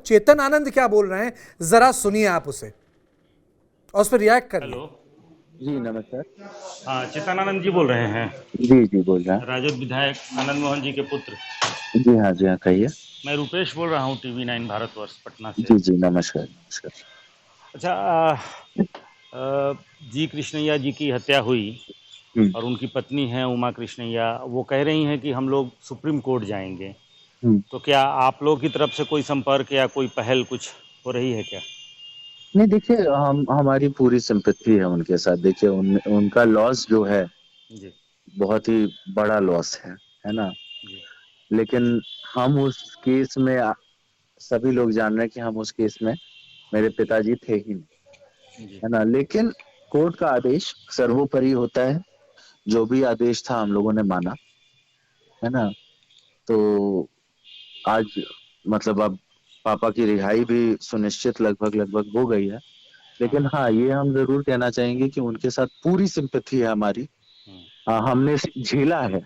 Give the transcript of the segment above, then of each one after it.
चेतन आनंद क्या बोल रहे हैं, जरा सुनिए आप उसे और उस पर रिएक्ट करिए। हेलो। जी नमस्कार। हाँ, चित्तानंद जी बोल रहे हैं, जी जी बोल रहा राजद विधायक आनंद मोहन जी के पुत्र। है। जी हाँ कहिए। मैं रुपेश बोल रहा हूँ, TV9 भारतवर्ष पटना से। जी जी नमस्कार नमस्कार। अच्छा, जी कृष्णैया जी की हत्या हुई हम्म और उनकी पत्नी हैं उमा कृष्णैया, वो कह रही हैं कि हम लोग सुप्रीम कोर्ट जाएंगे। हम्म। तो क्या आप लोगों की तरफ से कोई संपर्क या कोई पहल कुछ हो रही है क्या? नहीं देखिए, हम हमारी पूरी सिंपैथी है उनके साथ। देखिए उनका लॉस जो है जी। बहुत ही बड़ा लॉस है ना। जी। लेकिन हम उस केस में सभी लोग जान रहे हैं कि हम उस केस में मेरे पिताजी थे ही नहीं, जी। है ना। लेकिन कोर्ट का आदेश सर्वोपरि होता है। जो भी आदेश था हम लोगों ने माना, है ना। तो आज मतलब अब पापा की रिहाई भी सुनिश्चित लगभग लगभग हो गई है। हाँ, लेकिन हाँ। हाँ, ये हम जरूर कहना चाहेंगे कि उनके साथ पूरी सिंपैथी है हमारी। हम्म, हमने झेला है,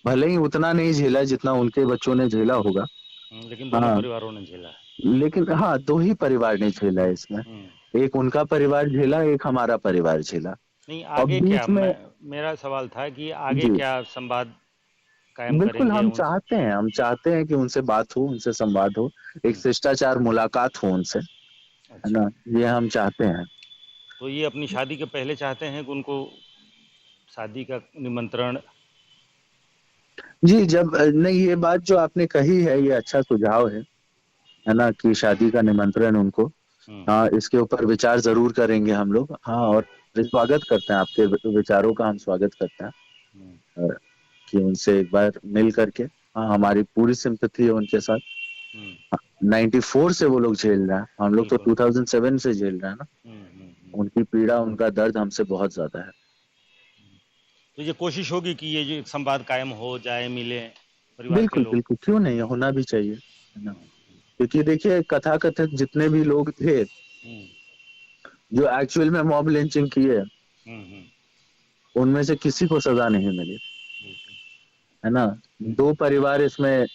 भले ही उतना नहीं झेला जितना उनके बच्चों ने झेला होगा। लेकिन दोनों हाँ, परिवारों ने झेला है। लेकिन हाँ, दो ही परिवार ने झेला है इसमें। हम्म। एक उनका परिवार झेला, एक हमारा परिवार झेला। नहीं, और आगे क्या, बीच में मेरा सवाल था कि आगे जी क्या संवाद कायम बिल्कुल, करेंगे उनसे? हम चाहते हैं कि उनसे बात हो, उनसे संवाद हो, एक हम्म, शिष्टाचार मुलाकात हो उनसे, है अच्छा। ना। ये हम चाहते हैं। तो ये अपनी शादी के पहले चाहते हैं कि उनको शादी का निमंत्रण? जी, जब नहीं, ये बात जो आपने कही है ये अच्छा सुझाव है ना, कि शादी का निमंत्रण उनको। हम्म। हाँ, इसके ऊपर विचार जरूर करेंगे हम लोग। हाँ, हम्म। और स्वागत करते हैं आपके विचारों का, हम स्वागत करते हैं। हम्म। कि उनसे एक बार मिल करके, हाँ, हमारी पूरी सिंपैथी है उनके साथ। हम्म। 94 से वो लोग झेल रहे हैं, हम लोग तो बिल्कुल। 2007 से झेल रहे हैं ना। हम्म। उनकी पीड़ा, उनका दर्द हमसे बहुत ज्यादा है। तो ये कोशिश होगी कि ये जो एक संवाद कायम हो जाए, मिले परिवार के बिल्कुल लोग? बिल्कुल, क्यों नहीं, होना भी चाहिए, है ना। क्योंकि देखिए, कथाकथित जितने भी लोग थे हम्म। जो एक्चुअल में मॉब लिंचिंग किए, हम्म। उनमें से किसी को सजा नहीं मिली, बिल्कुल। है ना। दो परिवार इसमें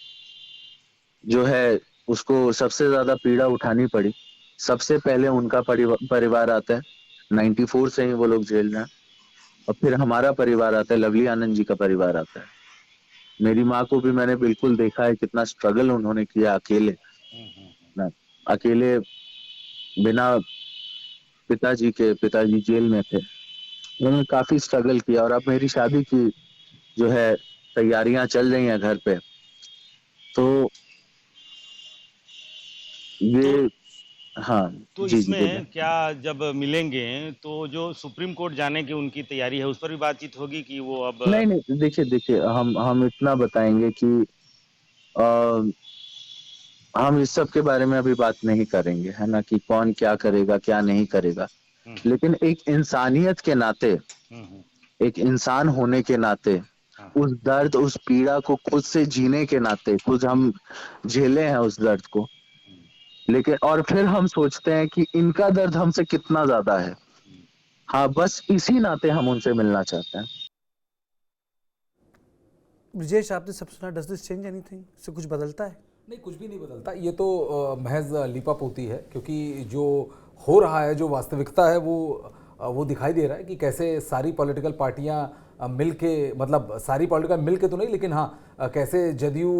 जो है उसको सबसे ज्यादा पीड़ा उठानी पड़ी। सबसे पहले उनका परिवार आता है, 94 से ही वो लोग झेल रहे हैं। और फिर हमारा परिवार आता है, लवली आनंद जी का परिवार आता है। मेरी माँ को भी मैंने बिल्कुल देखा है, कितना स्ट्रगल उन्होंने किया अकेले, ना, अकेले, बिना पिताजी जेल में थे। उन्होंने काफी स्ट्रगल किया, और अब मेरी शादी की जो है तैयारियां चल रही हैं घर पे। तो तो ये, हाँ। तो जी जी बोलिए। इसमें क्या, जब मिलेंगे तो जो सुप्रीम कोर्ट जाने की उनकी तैयारी है उस पर भी बातचीत होगी कि वो अब? नहीं नहीं, देखिए देखिए, हम इतना बताएंगे कि आ, हम इस सब के बारे में अभी बात नहीं करेंगे, है ना, कि कौन क्या करेगा क्या नहीं करेगा। हम्म। लेकिन एक इंसानियत के नाते, हम्म। एक इंसान होने के नाते, हाँ, हाँ। उस दर्द, उस पीड़ा को खुद से जीने के नाते, खुद हम झेले हैं उस दर्द को। लेकिन और फिर हम सोचते हैं कि इनका दर्द हमसे कितना ज्यादा है। हाँ, बस इसी नाते हम उनसे मिलना चाहते हैं। ब्रजेश, आपने सब सुना, डज दिस चेंज एनीथिंग? इससे कुछ बदलता है? नहीं, कुछ भी नहीं बदलता। ये तो महज लीपापोती है, क्योंकि जो हो रहा है, जो वास्तविकता है, वो दिखाई दे रहा है कि कैसे सारी पॉलिटिकल पार्टियां मिल के, मतलब सारी पॉलिटिकल मिल के तो नहीं, लेकिन हाँ, कैसे जदयू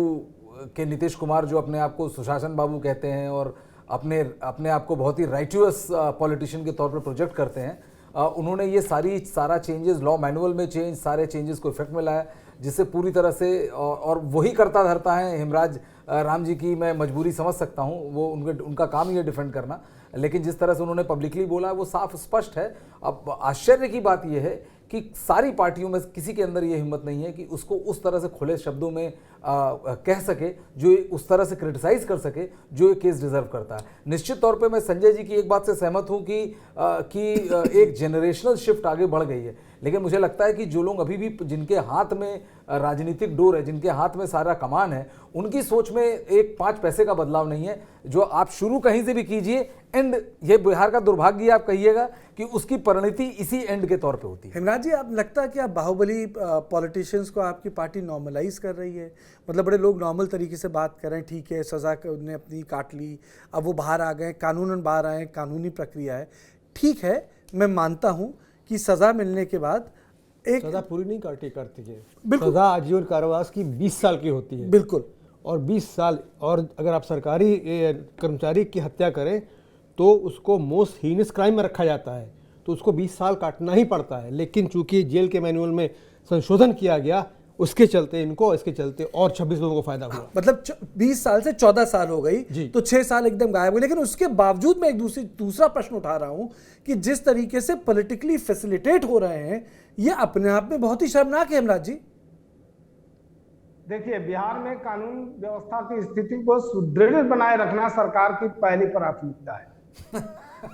के नीतीश कुमार, जो अपने आप को सुशासन बाबू कहते हैं और अपने अपने आप को बहुत ही राइटुअस पॉलिटिशियन के तौर पर प्रोजेक्ट करते हैं, उन्होंने ये सारा चेंजेस, लॉ मैनुअल में चेंज, सारे चेंजेस को इफेक्ट में लाया, जिससे पूरी तरह से, और वही करता धरता है हेमराज राम जी की मैं मजबूरी समझ सकता हूँ, वो उनका काम ही है डिफेंड करना। लेकिन जिस तरह से उन्होंने पब्लिकली बोला वो साफ स्पष्ट है। अब आश्चर्य की बात यह है कि सारी पार्टियों में किसी के अंदर ये हिम्मत नहीं है कि उसको उस तरह से खुले शब्दों में कह सके, जो उस तरह से क्रिटिसाइज कर सके जो ये केस डिजर्व करता है। निश्चित तौर पे मैं संजय जी की एक बात से सहमत हूँ कि एक जनरेशनल शिफ्ट आगे बढ़ गई है। लेकिन मुझे लगता है कि जो लोग अभी भी जिनके हाथ में राजनीतिक डोर है, जिनके हाथ में सारा कमान है, उनकी सोच में एक 5 पैसे का बदलाव नहीं है। जो आप शुरू कहीं से भी कीजिए, एंड ये बिहार का दुर्भाग्य आप कहिएगा कि उसकी परिणति इसी एंड के तौर पे होती है। हेमराज जी, आप लगता है कि आप बाहुबली पॉलिटिशियंस को आपकी पार्टी नॉर्मलाइज कर रही है? मतलब बड़े लोग नॉर्मल तरीके से बात कर रहे हैं, ठीक है सज़ा उन्होंने अपनी काट ली, अब वो बाहर आ गए, कानूनन बाहर आए, कानूनी प्रक्रिया है, ठीक है, मैं मानता हूँ कि सज़ा मिलने के बाद एक सजा पूरी नहीं करती है। बिल्कुल। सजा आजीवन कारावास की 20 साल की होती है। बिल्कुल। और 20 साल, और अगर आप सरकारी कर्मचारी की हत्या करें तो उसको मोस्ट हीनस क्राइम में रखा जाता है, तो उसको 20 साल काटना ही पड़ता है। लेकिन चूंकि जेल के मैनुअल में संशोधन किया गया, उसके चलते इनको, इसके चलते और 26 लोगों को फायदा हुआ। मतलब 20 साल से 14 साल हो गई, तो 6 साल एकदम गायब हुए। लेकिन उसके बावजूद मैं एक दूसरा प्रश्न उठा रहा हूं कि जिस तरीके से पॉलिटिकली फैसिलिटेट हो रहे हैं, ये अपने आप में बहुत ही शर्मनाक है। हेमराज जी, देखिए, बिहार में कानून व्यवस्था की स्थिति को सुदृढ़ बनाए रखना सरकार की पहली प्राथमिकता है।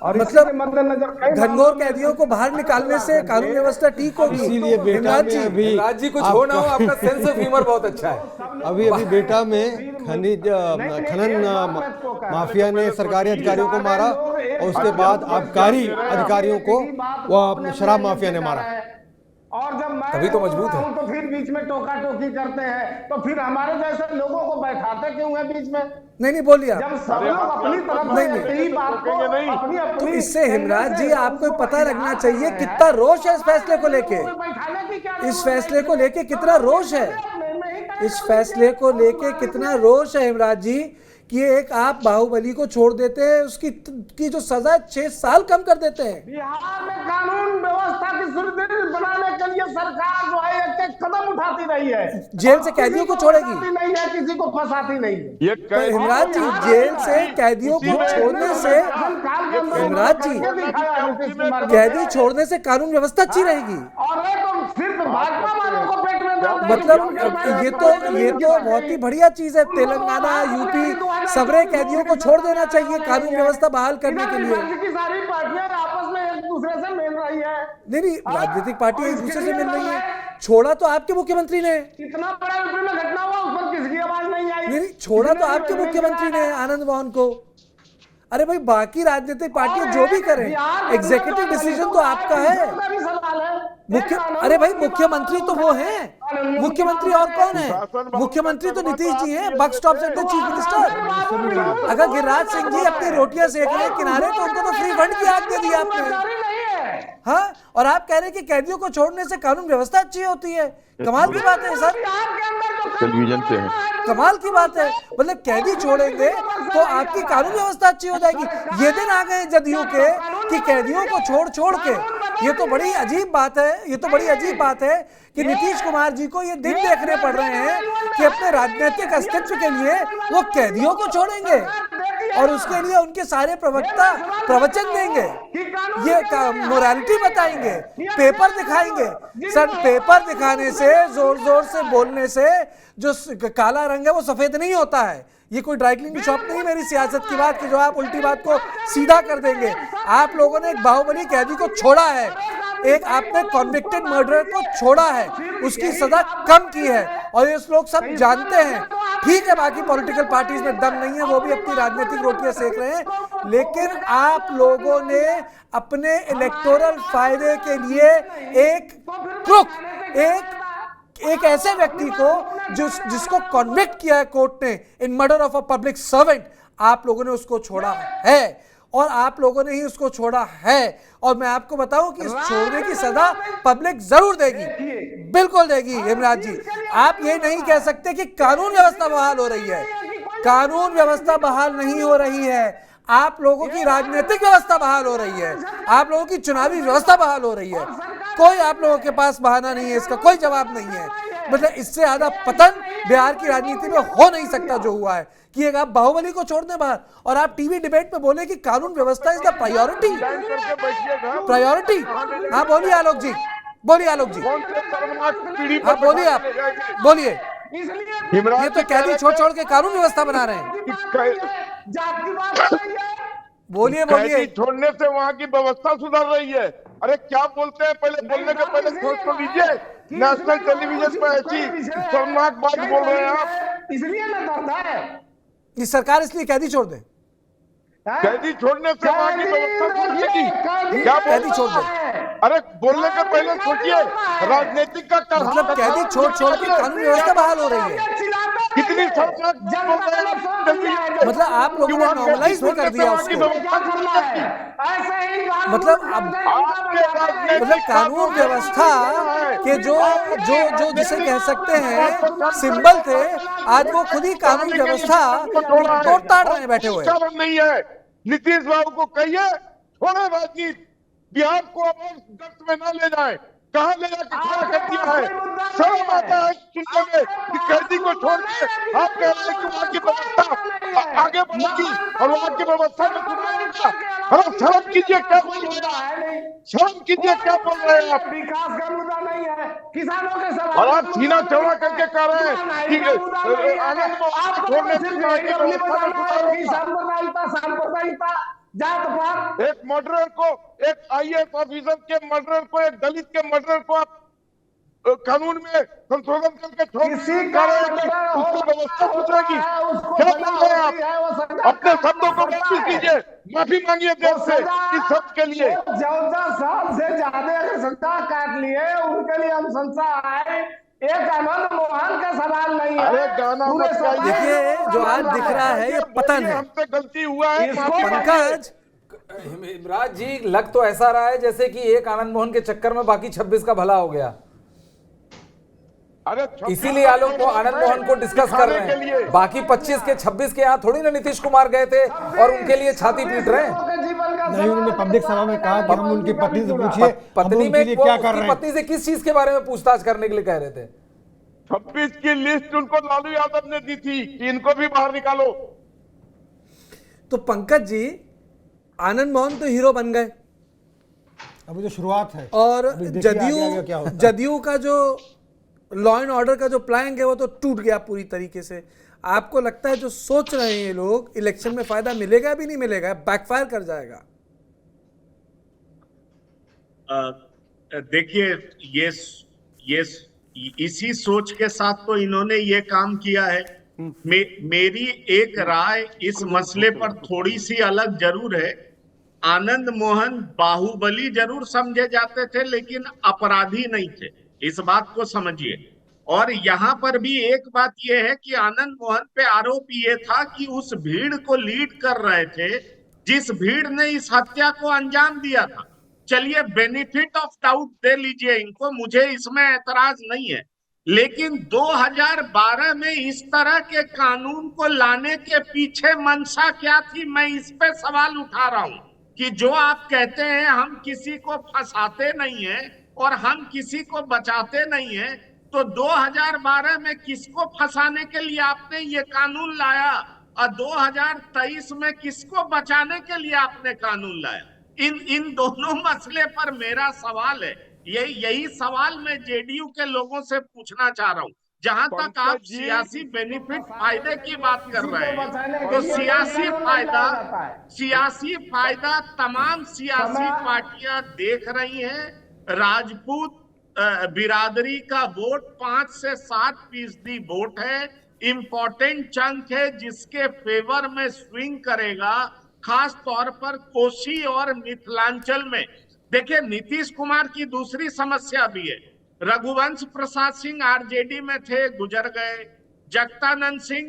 और मतलब मद्देनजर घनघोर कैदियों को बाहर निकालने से कानून व्यवस्था ठीक होगी। इसीलिए बेटा में अभी हेमराज जी, कुछ हो ना हो, आपका सेंस ऑफ ह्यूमर बहुत अच्छा है। अभी बेटा में खनन माफिया ने सरकारी अधिकारियों को मारा, और उसके बाद आबकारी अधिकारियों को वो शराब माफिया ने मारा। और जब मैं तभी तो मजबूत है। तो फिर बीच में टोका टोकी करते हैं, तो फिर हमारे जैसे लोगों को बैठाते क्यों है बीच में? नहीं बोलिए आप। जब सब लोग अपनी तरफ से ही बात को अपनी तो इससे हेमराज जी आपको पता लगना चाहिए कितना रोष है इस फैसले को लेके। इस फैसले को लेके कितना रोष है, इस फैसले को लेके कितना रोष है हेमराज जी, कि एक आप बाहुबली को छोड़ देते हैं, उसकी की जो सजा 6 साल कम कर देते हैं। बिहार में कानून व्यवस्था की सुदृढ़ बनाने के लिए सरकार जो है एक कदम उठाती रही है। जेल से कैदियों को छोड़ेगी नहीं है, किसी को फंसाती नहीं है। तो हेमराज जी, जेल से कैदियों को छोड़ने से, हेमराज जी, कैदी छोड़ने से कानून व्यवस्था अच्छी रहेगी। और तो सिर्फ भाजपा वालों को पेट में दर्द है। मतलब ये तो बहुत ही बढ़िया चीज है। तेलंगाना, यूपी सबरे कैदियों को छोड़ देना चाहिए कानून व्यवस्था बहाल करने के लिए। राज्य की सारी पार्टियां आपस में एक दूसरे से मिल रही है। नहीं, राजनीतिक पार्टी एक दूसरे से मिल रही है। छोड़ा तो आपके मुख्यमंत्री ने। कितना बड़ा यूपी में घटना हुआ, उस पर किसकी आवाज नहीं आई? नहीं, छोड़ा तो आपके मुख्यमंत्री ने, आनंद मोहन को। अरे भाई, बाकी राजनीतिक पार्टियां जो भी करें, एग्जीक्यूटिव डिसीजन तो आपका है। अरे भाई, मुख्यमंत्री तो वो हैं, मुख्यमंत्री और कौन है? मुख्यमंत्री तो नीतीश जी हैं, बस स्टॉप से चीफ मिनिस्टर। अगर गिरिराज सिंह जी अपनी रोटियां सेक रहे हैं किनारे, तो उनको तो फ्री फंड की आग दे दी आपने। हाँ, और आप कह रहे हैं कि कैदियों को छोड़ने से कानून व्यवस्था अच्छी होती है। कमाल की बात है सर, टेलीविजन पे है। कमाल की बात है। मतलब कैदी छोड़ेंगे तो आपकी कानून व्यवस्था अच्छी हो जाएगी। ये दिन आ गए जदयू के कि कैदियों को छोड़ के, ये तो बड़ी अजीब बात है। ये तो बड़ी अजीब बात है कि नीतीश कुमार जी को ये दिन देखने पड़ रहे हैं कि अपने राजनीतिक अस्तित्व के लिए वो कैदियों को छोड़ेंगे और उसके लिए उनके सारे प्रवक्ता प्रवचन देंगे, ये मोरालिटी बताएंगे, पेपर दिखाएंगे। सर, पेपर दिखाने से, जोर जोर से बोलने से जो काला रंग है वो सफेद नहीं होता है। ये कोई ड्राई क्लीनिंग की शॉप नहीं मेरी सियासत की बात की जो आप उल्टी बात को सीधा कर देंगे। आप लोगों ने एक बाहुबली कैदी को छोड़ा है, एक आपने कॉन्विक्टेड मर्डरर को छोड़ा है, उसकी सजा कम की है, और ये लोग सब जानते हैं। ठीक है, बाकी पॉलिटिकल पार्टीज में दम नहीं है, वो भी अपनी राजनीतिक रोटियां सेक रहे हैं, लेकिन आप लोगों ने अपने इलेक्टोरल फायदे के लिए एक क्रुक, एक ऐसे व्यक्ति को जिसको कॉन्विक्ट किया है कोर्ट ने in murder of a public servant, आप लोगों ने उसको छोड़ा है, और आप लोगों ने ही उसको छोड़ा है। और मैं आपको बताऊं कि इस छोड़ने की सजा पब्लिक जरूर देगी, बिल्कुल देगी। हेमराज जी, आप ये नहीं कह सकते कि कानून व्यवस्था बहाल हो रही है। कानून व्यवस्था बहाल नहीं हो रही है, आप लोगों की राजनीतिक व्यवस्था बहाल हो रही है, आप लोगों की चुनावी व्यवस्था बहाल हो रही है। कोई आप लोगों के पास बहाना नहीं है, इसका कोई जवाब नहीं है। मतलब इससे ज्यादा पतन बिहार की राजनीति में हो नहीं सकता जो हुआ है कि एक आप बाहुबली को छोड़ दें बाहर, और आप टीवी डिबेट में बोले कि कानून व्यवस्था इज द प्रायोरिटी। प्रायोरिटी, हाँ बोलिए आलोक जी, बोलिए आलोक जी, हाँ बोलिए, आप बोलिए। ये तो कैदी छोड़ के कानून व्यवस्था बना रहे हैं। बोलिए बोलिए। कैदी छोड़ने से वहाँ की व्यवस्था सुधर रही है। अरे क्या बोलते हैं, पहले बोलने के पहले सोच तो लीजिए। नेशनल टेलीविजन पर ऐसी शर्मनाक बात बोल रहे हैं आप। इसलिए ना दर्द है ये सरकार इसलिए कैदी छोड़ दे, कैदी छोड़ने से वहाँ की व्यवस्था सुधरेगी। क्या कैदी छोड़ दे, अरे बोलने के पहले सोचिए, राजनीतिक का काम मतलब कैदी छोड़ छोड़ के कानून व्यवस्था बहाल हो रही है। कितनी शर्मनाक बात बोल रहे हैं आप। मतलब आप लोगों ने नॉर्मलाइज भी कर दिया उसको। मतलब अब मतलब कानून व्यवस्था के जो जो जो जिसे कह सकते हैं सिंबल थे, आज वो खुद ही कानून व्यवस्था तोड़ ताड़ रहे हैं बैठे हुए। शर्म नहीं है। नीतीश बाबू को कहिए छोड़े राजनीति, बिहार को अब गर्त में न ले जाए। कहां ले जाकर खड़ा कर दिया है। शर्म आता है सुनने में कि कैदी को छोड़ के आप कह रहे हैं कि वहां की व्यवस्था आगे बढ़ेगी और वहां की व्यवस्था में सुधार होगा। अरे शर्म कीजिए, क्या बोल रहे हैं, शर्म कीजिए, क्या बोल रहे हैं आप। विकास का मुद्दा नहीं है, किसानों के सवाल और आप सीना चौड़ा करके कह रहे हैं कि आनंद मोहन छोड़ने से वहां की व्यवस्था में सुधार होगा। सांप्रदायिकता, जात पात, एक मर्डरर को, एक आईएएस ऑफिसर के मर्डरर को, एक दलित के मर्डरर को आप कानून में संशोधन करके छोड़ किसी कह रहे हैं कि उसकी व्यवस्था सुधरेगी। क्या बोल रहे हैं आप? अपने शब्दों को वापस लीजिए, माफी मांगिए देश से इस शब्द के लिए। 14 साल से ज्यादा सत्ता काट लिए, उनके लिए हम संसा आए। एक आनंद मोहन का सवाल नहीं है। अरे गाना मत गाइए। देखिए जो आज दिख रहा है ये पतन है। हमसे गलती हुआ है, इसको माफी मांगिए। पंकज, इमराज जी, लग तो ऐसा रहा है जैसे कि एक आनंद मोहन के चक्कर में बाकी 26 का भला हो गया। अरे इसीलिए आलोक को आनंद मोहन को डिस्कस कर रहे हैं। बाकी 25 के 26 के यहाँ थोड़ी ना नीतीश कुमार गए थे और उनके लिए छाती पीट रहे हैं। नहीं, उन्होंने पब्लिक सभा में कहा कि हम उनकी पत्नी से पूछिए पत्नी हम उनके लिए में क्या कर उसकी रहे हैं। पत्नी से किस चीज के बारे में पूछताछ करने के लिए कह रहे थे? 26 की लिस्ट उनको लालू यादव ने दी थी कि इनको भी बाहर निकालो। तो पंकज जी, आनंद मोहन तो हीरो बन गए अभी तो शुरुआत है और अभी देखिए आगे आगे क्या होता है। जदयू का जो लॉ एंड ऑर्डर का जो प्लान है वो तो टूट गया पूरी तरीके से। आपको लगता है जो सोच रहे हैं ये लोग, इलेक्शन में फायदा मिलेगा भी नहीं मिलेगा, बैकफायर कर जाएगा? देखिए, ये इसी सोच के साथ तो इन्होंने ये काम किया है। मेरी एक राय इस मसले पर थोड़ी सी अलग जरूर है। आनंद मोहन बाहुबली जरूर समझे जाते थे लेकिन अपराधी नहीं थे, इस बात को समझिए। और यहाँ पर भी एक बात यह है कि आनंद मोहन पे आरोप ये था कि उस भीड़ को लीड कर रहे थे जिस भीड़ ने इस हत्या को अंजाम दिया था। चलिए, बेनिफिट ऑफ डाउट दे लीजिए इनको, मुझे इसमें एतराज नहीं है। लेकिन 2012 में इस तरह के कानून को लाने के पीछे मंशा क्या थी, मैं इस पे सवाल उठा रहा हूं कि जो आप कहते हैं हम किसी को फंसाते नहीं है और हम किसी को बचाते नहीं है, तो 2012 में किसको फंसाने के लिए आपने ये कानून लाया और 2023 में किसको बचाने के लिए आपने कानून लाया? इन दोनों मसले पर मेरा सवाल है। यही सवाल मैं जेडीयू के लोगों से पूछना चाह रहा हूं। जहां तक आप सियासी बेनिफिट फायदे की बात कर रहे हैं, तो सियासी फायदा तमाम सियासी पार्टियां देख रही हैं। राजपूत बिरादरी का वोट 5 से 7% वोट है, इंपॉर्टेंट चंक है जिसके फेवर में स्विंग करेगा, खास तौर पर कोसी और मिथिलांचल में। देखिए, नीतीश कुमार की दूसरी समस्या भी है। रघुवंश प्रसाद सिंह आरजेडी में थे, गुजर गए। जगतानंद सिंह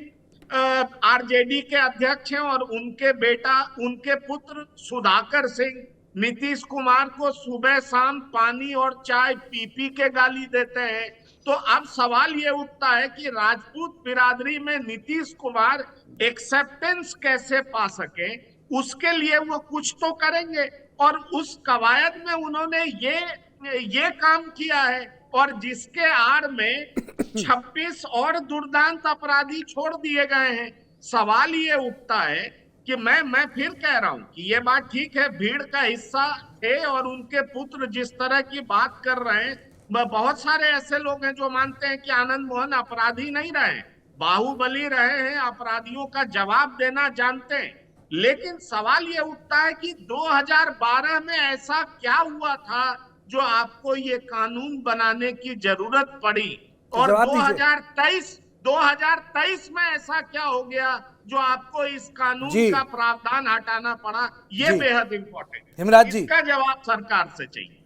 आरजेडी के अध्यक्ष हैं और उनके पुत्र सुधाकर सिंह नीतीश कुमार को सुबह शाम पानी और चाय पी के गाली देते हैं। तो अब सवाल ये उठता है कि राजपूत बिरादरी में नीतीश कुमार एक्सेप्टेंस कैसे पा सके, उसके लिए वो कुछ तो करेंगे। और उस कवायद में उन्होंने ये काम किया है और जिसके आड़ में 26 और दुर्दांत अपराधी छोड़ दिए गए हैं। सवाल ये उठता है कि मैं फिर कह रहा हूं कि ये बात ठीक है, भीड़ का हिस्सा थे और उनके पुत्र जिस तरह की बात कर रहे हैं, बहुत सारे ऐसे लोग हैं जो मानते हैं कि आनंद मोहन अपराधी नहीं रहे, बाहुबली रहे हैं, अपराधियों का जवाब देना जानते हैं। लेकिन सवाल ये उठता है कि 2012 में ऐसा क्या हुआ था जो आपको ये कानून बनाने की जरूरत पड़ी, और जवाब दीजिए। 2023 में ऐसा क्या हो गया जो आपको इस कानून जी। का प्रावधान हटाना पड़ा? ये जी। बेहद इंपॉर्टेंट है। हिमराज जी। इसका जवाब सरकार से चाहिए।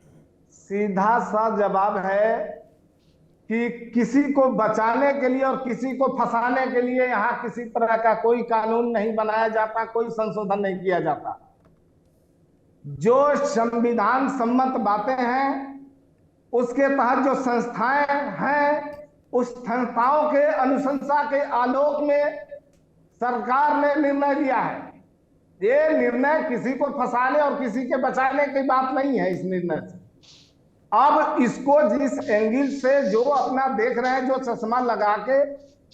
सीधा सा जवाब है कि किसी को बचाने के लिए और किसी को फंसाने के लिए यहां किसी तरह का कोई कानून नहीं बनाया जाता, कोई संशोधन नहीं किया जाता। जो संविधान सम्मत बातें हैं उसके तहत जो संस्थाएं हैं, उस संस्थाओं के अनुशंसा के आलोक में सरकार ने निर्णय लिया है। ये निर्णय किसी को फंसाने और किसी के बचाने की बात नहीं है। इस निर्णय से अब इसको जिस एंगल से जो अपना देख रहे हैं, जो चश्मा लगा के,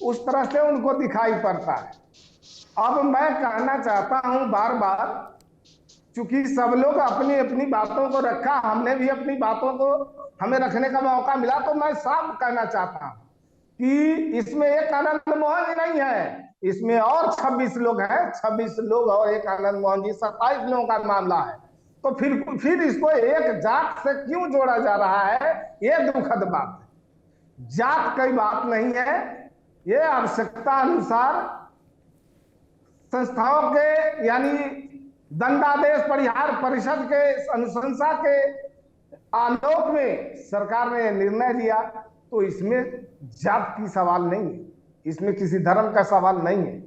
उस तरह से उनको दिखाई पड़ता है। अब मैं कहना चाहता हूं बार बार, चूंकि सब लोग अपनी अपनी बातों को रखा, हमने भी अपनी बातों को हमें रखने का मौका मिला, तो मैं साफ कहना चाहता हूं कि इसमें एक आनंद मोहन जी नहीं है, इसमें और 26 लोग हैं। 26 लोग और एक आनंद मोहन जी, 27 लोगों का मामला है। तो फिर इसको एक जात से क्यों जोड़ा जा रहा है? ये दुखद बात है। जात की बात नहीं है, ये आवश्यकता अनुसार संस्थाओं के यानी दंडादेश परिहार परिषद के अनुशंसा के आलोक में सरकार ने निर्णय लिया। तो इसमें जात की सवाल नहीं है, इसमें किसी धर्म का सवाल नहीं है।